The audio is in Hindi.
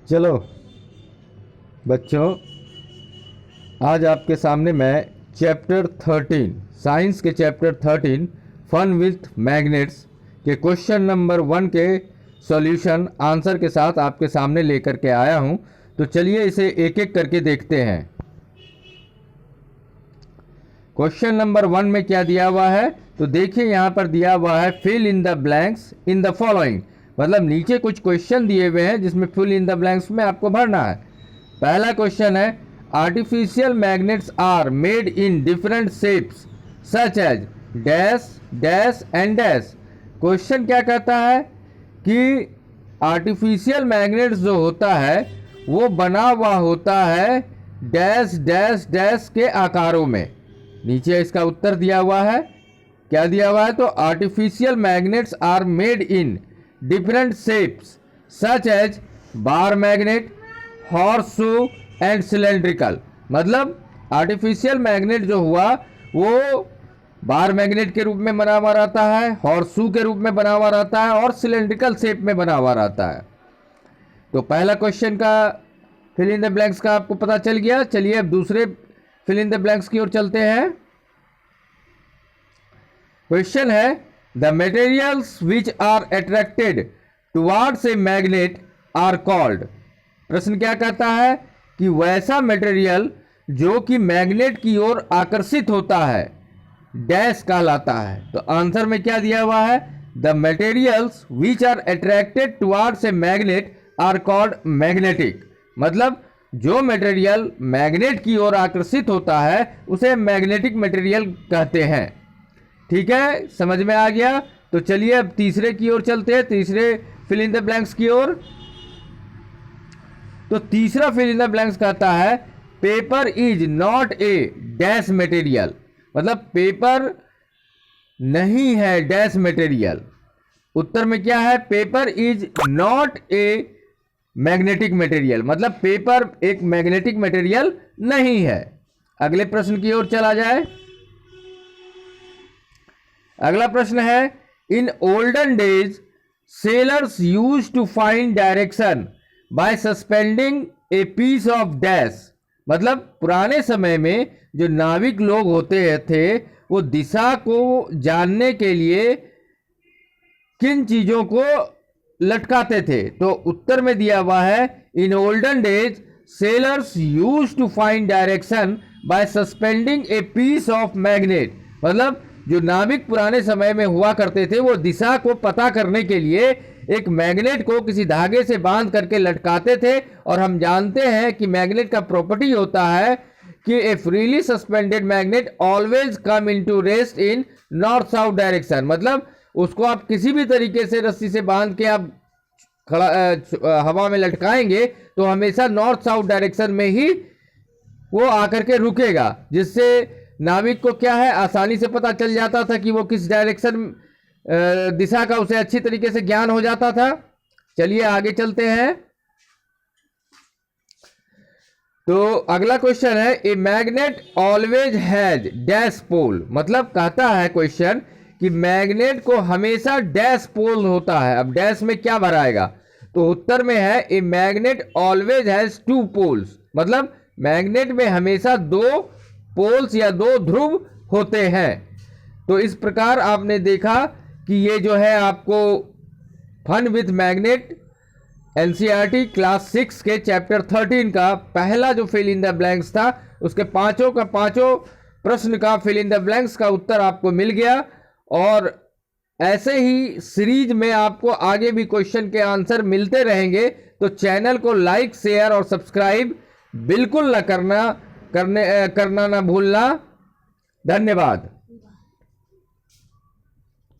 चलो बच्चों, आज आपके सामने मैं चैप्टर 13 साइंस के चैप्टर 13 फन विथ मैग्नेट्स के क्वेश्चन नंबर 1 के सॉल्यूशन आंसर के साथ आपके सामने लेकर के आया हूं। तो चलिए इसे एक एक करके देखते हैं। क्वेश्चन नंबर 1 में क्या दिया हुआ है, तो देखिए यहाँ पर दिया हुआ है fill in the blanks in the following. मतलब नीचे कुछ क्वेश्चन दिए हुए हैं जिसमें फिल इन द ब्लैंक्स में आपको भरना है। पहला क्वेश्चन है artificial magnets are made in different shapes such as dash dash and dash. Question क्या कहता है कि आर्टिफिशियल मैग्नेट्स जो होता है वो बना हुआ होता है डैश डैश डैश के आकारों में। नीचे इसका उत्तर दिया हुआ है। क्या दिया हुआ है, तो artificial magnets are made in different shapes such as bar magnet, horseshoe and cylindrical. मतलब आर्टिफिशियल मैग्नेट जो हुआ वो बार मैग्नेट के रूप में बना हुआ रहता है, हॉर्सशू के रूप में बना हुआ रहता है और सिलेंड्रिकल शेप में बना हुआ रहता है। तो पहला क्वेश्चन का फिल इन द ब्लैंक्स का आपको पता चल गया। चलिए अब दूसरे फिल इन द ब्लैंक्स की ओर चलते हैं। क्वेश्चन है the materials which are attracted towards a magnet are called. प्रश्न क्या कहता है कि वैसा मटेरियल जो कि मैग्नेट की ओर आकर्षित होता है डैश कहलाता है। तो आंसर में क्या दिया हुआ है, the materials which are attracted towards a magnet are called magnetic. मतलब जो मटेरियल मैग्नेट की ओर आकर्षित होता है उसे मैग्नेटिक मटेरियल कहते हैं। ठीक है, समझ में आ गया। तो चलिए अब तीसरे की ओर चलते हैं, तीसरे फिल इन द ब्लैंक्स की ओर। तो तीसरा फिल इन द ब्लैंक्स कहता है paper is not a dash material. मतलब पेपर नहीं है डैश मटेरियल। उत्तर में क्या है, paper is not a magnetic material. मतलब पेपर एक मैग्नेटिक मटेरियल नहीं है। अगले प्रश्न की ओर चला जाए। अगला प्रश्न है in olden days sailors use to find direction by suspending a piece of dash. मतलब पुराने समय में जो नाविक लोग होते थे वो दिशा को जानने के लिए किन चीजों को लटकाते थे। तो उत्तर में दिया हुआ है in olden days sailors use to find direction by suspending a piece of magnet. मतलब जो नाविक पुराने समय में हुआ करते थे वो दिशा को पता करने के लिए एक मैग्नेट को किसी धागे से बांध करके लटकाते थे। और हम जानते हैं कि मैग्नेट का प्रॉपर्टी होता है कि ए freely suspended magnet always come into rest in north south direction. मतलब उसको आप किसी भी तरीके से रस्सी से बांध के आप खड़ा हवा में लटकाएंगे तो हमेशा नॉर्थ साउथ डायरेक्शन में ही वो आकर के रुकेगा, जिससे नाविक को क्या है आसानी से पता चल जाता था कि वो किस डायरेक्शन दिशा का उसे अच्छी तरीके से ज्ञान हो जाता था। चलिए आगे चलते हैं। तो अगला क्वेश्चन है a magnet always has dash pole. मतलब कहता है क्वेश्चन कि मैग्नेट को हमेशा डैश पोल होता है। अब डैश में क्या भराएगा, तो उत्तर में है a magnet always has two poles. मतलब मैग्नेट में हमेशा दो पोल्स या दो ध्रुव होते हैं। तो इस प्रकार आपने देखा कि ये जो है आपको fun with magnet NCERT class 6 के चैप्टर 13 का पहला जो फिल इन द ब्लैंक्स था उसके पांचों प्रश्न का फिल इन द ब्लैंक्स का उत्तर आपको मिल गया। और ऐसे ही सीरीज में आपको आगे भी क्वेश्चन के आंसर मिलते रहेंगे। तो चैनल को लाइक, शेयर और सब्सक्राइब बिल्कुल करना ना भूलना। धन्यवाद।